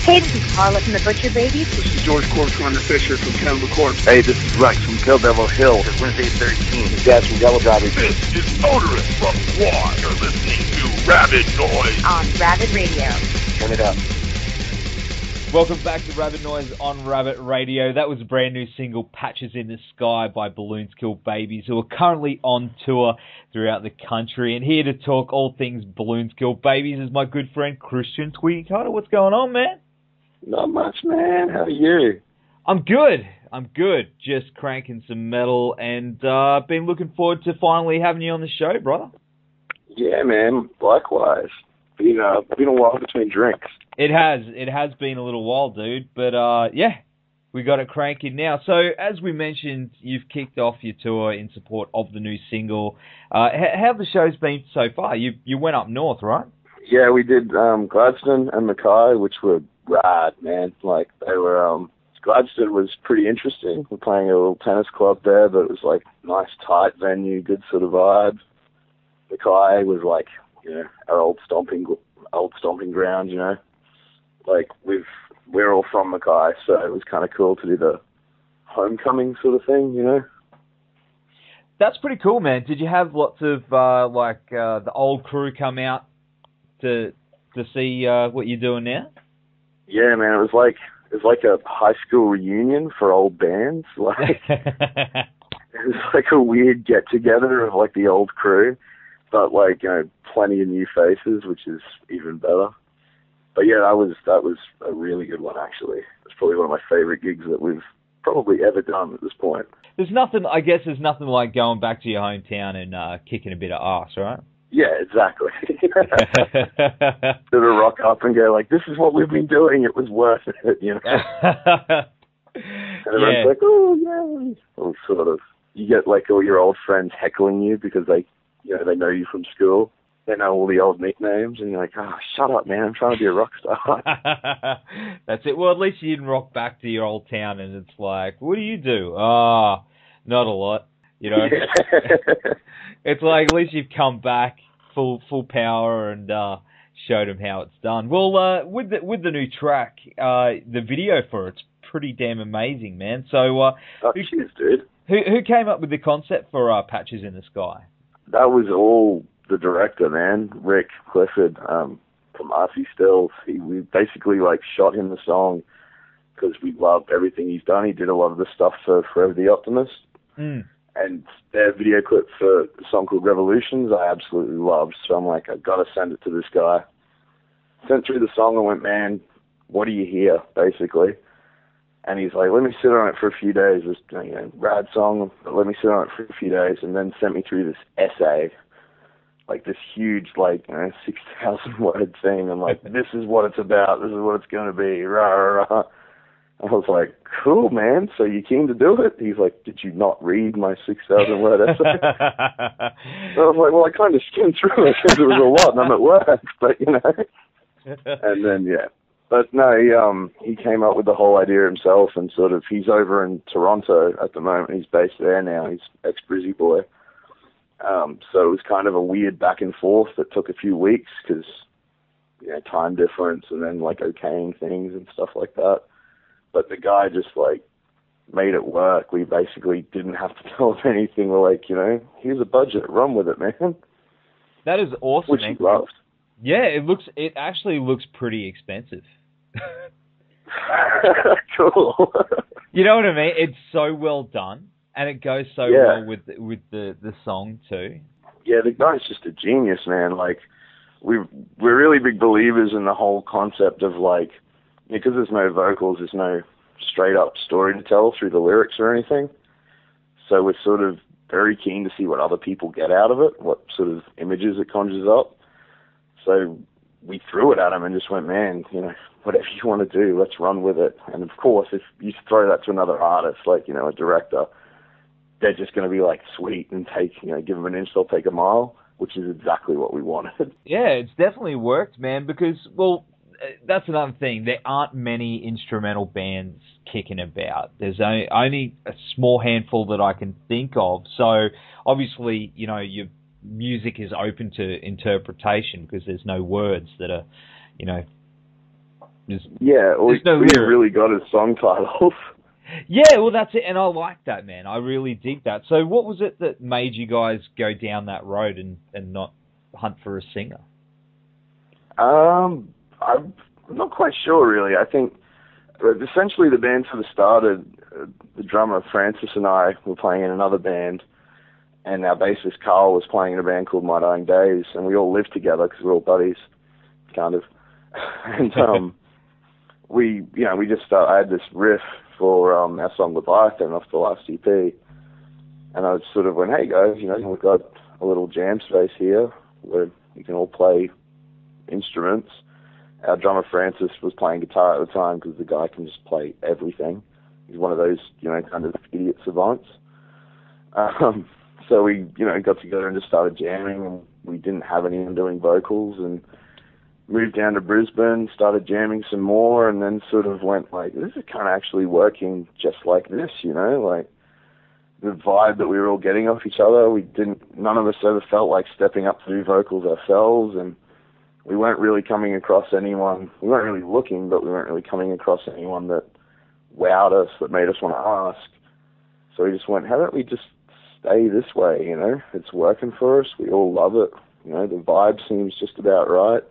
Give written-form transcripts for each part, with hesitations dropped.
Hey, this is Carla from the Butcher Babies. This is George Corcoran, the Fisher from Cannibal Corpse. Hey, this is Rex from Kill Devil Hill. It's Wednesday 13. This is Dad from Devil Driving. This is Motorist from Quad. You're listening to Rabid Noise on Rabid Radio. Turn it up. Welcome back to Rabid Noise on Rabid Radio. That was a brand new single, Patches in the Sky by Balloons Kill Babies, who are currently on tour throughout the country. And here to talk all things Balloons Kill Babies is my good friend Christian Twiggy Carter. What's going on, man? Not much, man. How are you? I'm good. Just cranking some metal and been looking forward to finally having you on the show, brother. Yeah, man. Likewise. Been a while between drinks. It has been a little while, dude. But yeah, we got it cranking now. So as we mentioned, you've kicked off your tour in support of the new single. How have the shows been so far? You went up north, right? Yeah, we did Gladstone and Mackay, which were rad, man. Like, they were, Gladstone was pretty interesting. We're playing a little tennis club there, but it was like nice, tight venue, good sort of vibe. Mackay was like, you know, our old stomping ground, you know. Like, we're all from Mackay, so it was kind of cool to do the homecoming sort of thing, you know. That's pretty cool, man. Did you have lots of the old crew come out to see what you're doing now? Yeah, man, it was like a high school reunion for old bands. Like, it was like a weird get together of like the old crew, but like, you know, plenty of new faces, which is even better. But yeah, that was a really good one, actually. It's probably one of my favorite gigs that we've probably ever done at this point. There's nothing like going back to your hometown and kicking a bit of ass, right? Yeah, exactly. Sort of rock up and go like, this is what we've been doing. It was worth it, you know. And everyone's like, oh yeah. Well, sort of. You get like all your old friends heckling you because they know you from school. They know all the old nicknames, and you're like, oh, shut up, man. I'm trying to be a rock star. That's it. Well, at least you didn't rock back to your old town, and it's like, what do you do? Not a lot, you know. It's like, at least you've come back full power and showed them how it's done. Well, with the new track, the video for it's pretty damn amazing, man. So, cheers, dude. Who came up with the concept for Patches in the Sky? That was all the director, man, Rick Clifford, from RC Stills. We basically like shot him the song because we loved everything he's done. He did a lot of the stuff for Forever the Optimist. Mm. And their video clip for the song called Revolutions, I absolutely loved. So I'm like, I've got to send it to this guy. Sent through the song and went, man, what do you hear, basically? And he's like, let me sit on it for a few days. This, you know, rad song, but let me sit on it for a few days. And then sent me through this essay, like this huge, like, you know, 6,000 word thing. I'm like, this is what it's about. This is what it's going to be. Rah, rah, rah. I was like, cool, man. So you keen to do it? He's like, did you not read my 6,000 word essay? I was like, well, I kind of skimmed through it because it was a lot and I'm at work, but you know. And then, yeah. But no, he came up with the whole idea himself and sort of, he's over in Toronto at the moment. He's based there now. He's ex-Brizzy boy. So it was kind of a weird back and forth that took a few weeks because, you know, time difference and then like okaying things and stuff like that. But the guy just like made it work. We basically didn't have to tell him anything. We're like, you know, here's a budget, run with it, man. That is awesome, which man. he loved. Yeah, it actually looks pretty expensive. Cool. You know what I mean? It's so well done, and it goes so well with the song too. Yeah, the guy's just a genius, man. Like, we're really big believers in the whole concept of like, because there's no vocals, there's no straight up story to tell through the lyrics or anything. So we're sort of very keen to see what other people get out of it, what sort of images it conjures up. So we threw it at him and just went, man, you know, whatever you want to do, let's run with it. And of course, if you throw that to another artist, like, you know, a director, they're just going to be like, sweet, and take, you know, give them an inch, they'll take a mile, which is exactly what we wanted. Yeah, it's definitely worked, man, because, well, that's another thing. There aren't many instrumental bands kicking about. There's only a small handful that I can think of. So, obviously, you know, your music is open to interpretation because there's no words that are, you know, We really got his song titles. Yeah, well, that's it, and I like that, man. I really dig that. So what was it that made you guys go down that road and not hunt for a singer? I'm not quite sure, really. I think essentially the band sort of started, the drummer Francis and I were playing in another band, and our bassist Carl was playing in a band called My Dying Days, and we all lived together because we're all buddies, kind of. And I had this riff for our song Leviathan off the last EP, and I sort of went, hey guys, we've got a little jam space here where you can all play instruments. Our drummer Francis was playing guitar at the time because the guy can just play everything. He's one of those, kind of idiot savants. So we, got together and just started jamming, and we didn't have anyone doing vocals, and moved down to Brisbane, started jamming some more, and then sort of went like, this is kind of actually working just like this, like the vibe that we were all getting off each other. None of us ever felt like stepping up to do vocals ourselves, and we weren't really coming across anyone. We weren't really looking, but we weren't really coming across anyone that wowed us, that made us want to ask. So we just went, how don't we just stay this way, It's working for us. We all love it. The vibe seems just about right.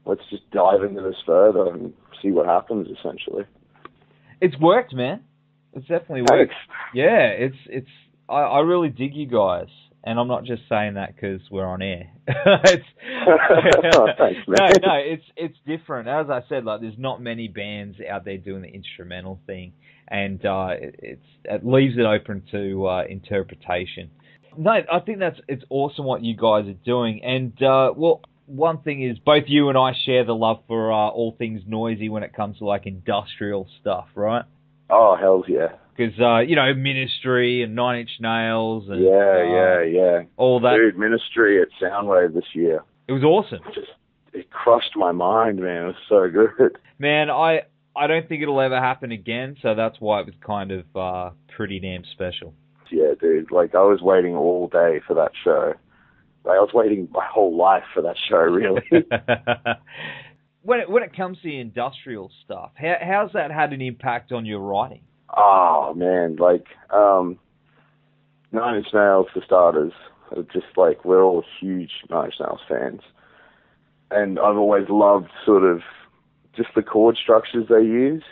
Let's just dive into this further and see what happens, essentially. It's worked, man. It's definitely worked. Thanks. Yeah, I really dig you guys. And I'm not just saying that because we're on air. Thanks, man. No, it's different. As I said, like there's not many bands out there doing the instrumental thing, and it leaves it open to interpretation. No, I think it's awesome what you guys are doing. And one thing is both you and I share the love for all things noisy when it comes to like industrial stuff, right? Oh, hells yeah. Because, Ministry and 9 Inch Nails and... Yeah. All that. Dude, Ministry at Soundwave this year. It was awesome. It crushed my mind, man. It was so good. Man, I don't think it'll ever happen again, so that's why it was kind of pretty damn special. Yeah, dude. Like, I was waiting all day for that show. Like, I was waiting my whole life for that show, really. When it comes to the industrial stuff, how's that had an impact on your writing? Oh, man, 9 Inch Nails, for starters, just like, we're all huge 9 Inch Nails fans. And I've always loved sort of just the chord structures they use,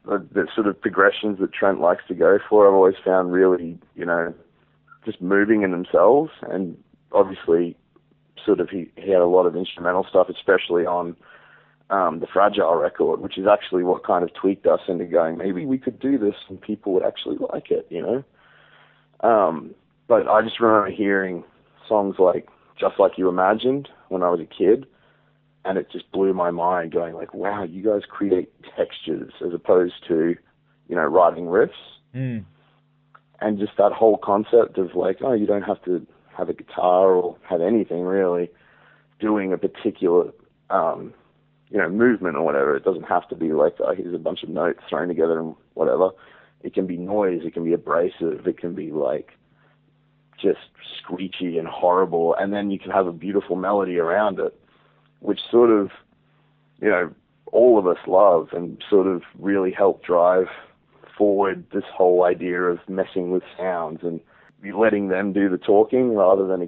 the sort of progressions that Trent likes to go for. I've always found really, just moving in themselves. And obviously, sort of, he had a lot of instrumental stuff, especially on the Fragile record, which is actually what kind of tweaked us into going, maybe we could do this and people would actually like it, But I just remember hearing songs like Just Like You Imagined when I was a kid, and it just blew my mind going like, wow, you guys create textures as opposed to, writing riffs. Mm. And just that whole concept of like, oh, you don't have to have a guitar or have anything really doing a particular, movement or whatever. It doesn't have to be like, oh, here's a bunch of notes thrown together and whatever. It can be noise. It can be abrasive. It can be like just screechy and horrible. And then you can have a beautiful melody around it, which sort of, all of us love and sort of really help drive forward this whole idea of messing with sounds and letting them do the talking rather than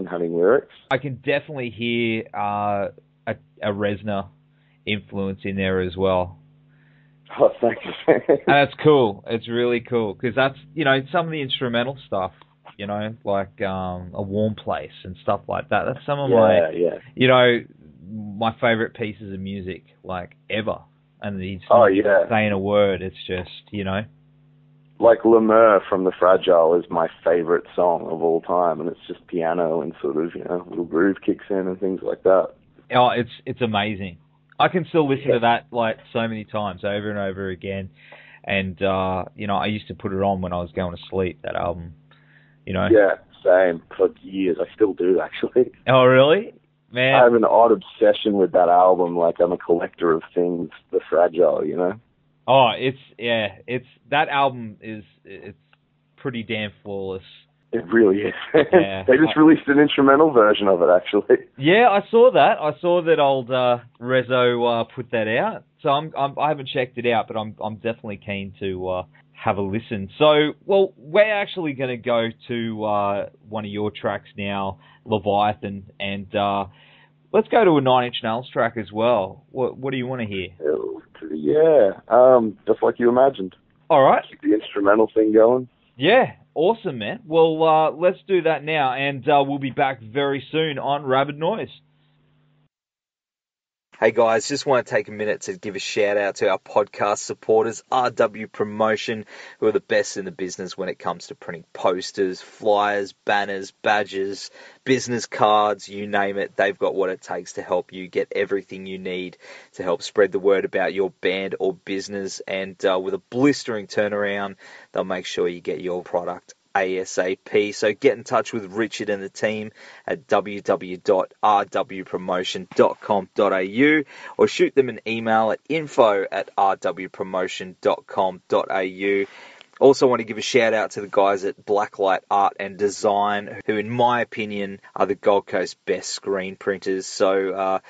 having lyrics. I can definitely hear a Reznor influence in there as well. Oh, thanks. And that's cool. It's really cool because that's, some of the instrumental stuff, like A Warm Place and stuff like that. That's some of my favorite pieces of music, like, ever. And he's not saying a word. It's just, Like Lemur from the Fragile is my favorite song of all time, and it's just piano and sort of, little groove kicks in and things like that. Oh, it's amazing. I can still listen to that like so many times over and over again. And, I used to put it on when I was going to sleep, that album, Yeah, same. For years. I still do, actually. Oh, really? Man. I have an odd obsession with that album. Like, I'm a collector of things, The Fragile, Oh, that album it's pretty damn flawless. It really is. Yeah. They just released an instrumental version of it, actually. Yeah, I saw that. I saw that old Rezo put that out. So I haven't checked it out, but I'm definitely keen to have a listen. So, well, we're actually going to go to one of your tracks now, Leviathan, and let's go to a Nine Inch Nails track as well. What do you want to hear? Yeah, just like you imagined. All right. Keep the instrumental thing going. Yeah, awesome, man. Well, let's do that now, and we'll be back very soon on Rabid Noise. Hey guys, just want to take a minute to give a shout out to our podcast supporters, RW Promotion, who are the best in the business when it comes to printing posters, flyers, banners, badges, business cards, you name it. They've got what it takes to help you get everything you need to help spread the word about your band or business. And with a blistering turnaround, they'll make sure you get your product ASAP. So get in touch with Richard and the team at www.rwpromotion.com.au or shoot them an email at info@rwpromotion.com.au. Also want to give a shout out to the guys at Blacklight Art and Design, who in my opinion are the Gold Coast best screen printers. So,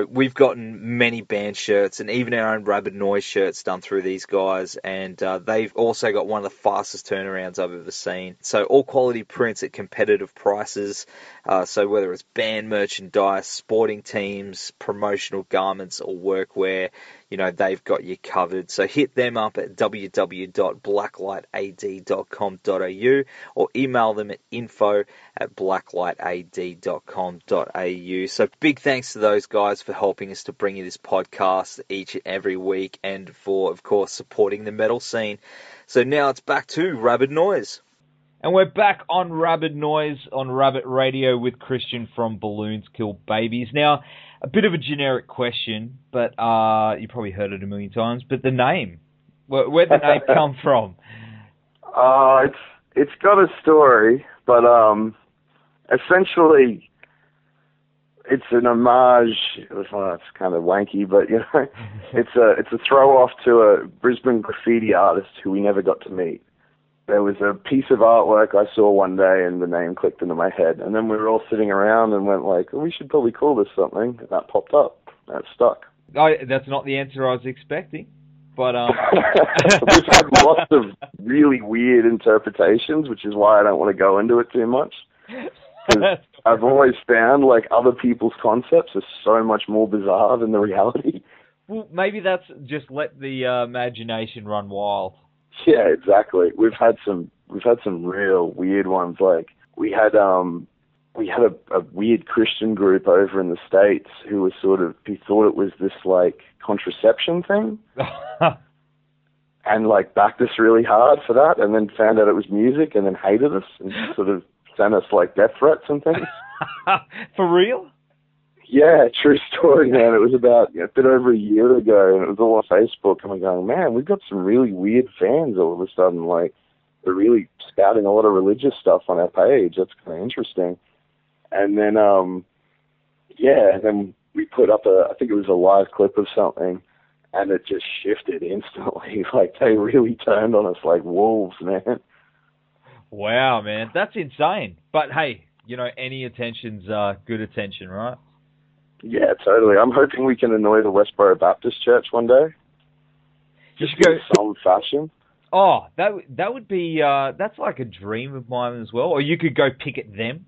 we've gotten many band shirts and even our own Rabid Noise shirts done through these guys, and they've also got one of the fastest turnarounds I've ever seen. So all quality prints at competitive prices. So whether it's band merchandise, sporting teams, promotional garments or workwear, they've got you covered. So hit them up at www.blacklightad.com.au or email them at info@blacklightad.com.au. So big thanks to those guys for helping us to bring you this podcast each and every week, and for, of course, supporting the metal scene. So now it's back to Rabid Noise. And we're back on Rabid Noise on Rabbit Radio with Christian from Balloons Kill Babies. Now, a bit of a generic question, but you probably heard it a million times, but the name. Where'd the name come from? It's got a story, but essentially it's an homage. It's kind of wanky, but it's a throw off to a Brisbane graffiti artist who we never got to meet. There was a piece of artwork I saw one day and the name clicked into my head. And then we were all sitting around and went like, we should probably call this something. And that popped up. That stuck. Oh, that's not the answer I was expecting. But we've had lots of really weird interpretations, which is why I don't want to go into it too much. I've always found like other people's concepts are so much more bizarre than the reality. Well, maybe that's just let the imagination run wild. Yeah, exactly. We've had some real weird ones. Like we had a weird Christian group over in the States who was he thought it was this like contraception thing, and like backed us really hard for that, and then found out it was music, and then hated us and sort of sent us like death threats and things. For real? Yeah, true story, man. It was about a bit over a year ago, and it was all on Facebook, and we're going, man, we've got some really weird fans all of a sudden. Like, they're really spouting a lot of religious stuff on our page. That's kind of interesting. And then, then we put up I think it was a live clip of something, and it just shifted instantly. Like, they really turned on us like wolves, man. Wow, man. That's insane. But, hey, any attention's good attention, right? Yeah, totally. I'm hoping we can annoy the Westboro Baptist Church one day. Just in some fashion. Oh, that would be that's like a dream of mine as well. Or you could go picket them.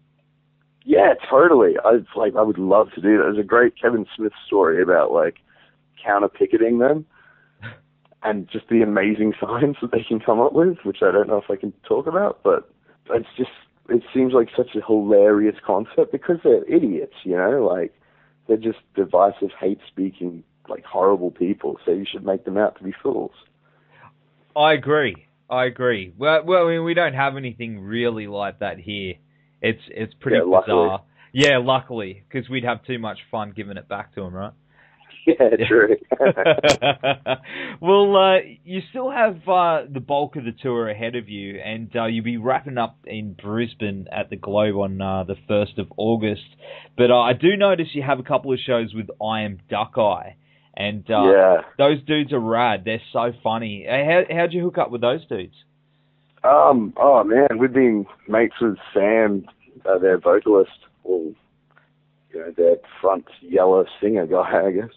Yeah, totally. I would love to do that. There's a great Kevin Smith story about like counter picketing them and just the amazing signs that they can come up with, which I don't know if I can talk about, but it seems like such a hilarious concept because they're idiots, like. They're just divisive, hate-speaking, like, horrible people, so you should make them out to be fools. I agree. Well, I mean, we don't have anything really like that here. It's pretty bizarre. Luckily. Yeah, luckily, because we'd have too much fun giving it back to them, right? Yeah, true. Well, you still have the bulk of the tour ahead of you, and you'll be wrapping up in Brisbane at the Globe on the 1st of August. But I do notice you have a couple of shows with I Am Duck Eye, and those dudes are rad. They're so funny. How'd you hook up with those dudes? Oh man, we've been mates with Sam, their vocalist, or their front yellow singer guy, I guess.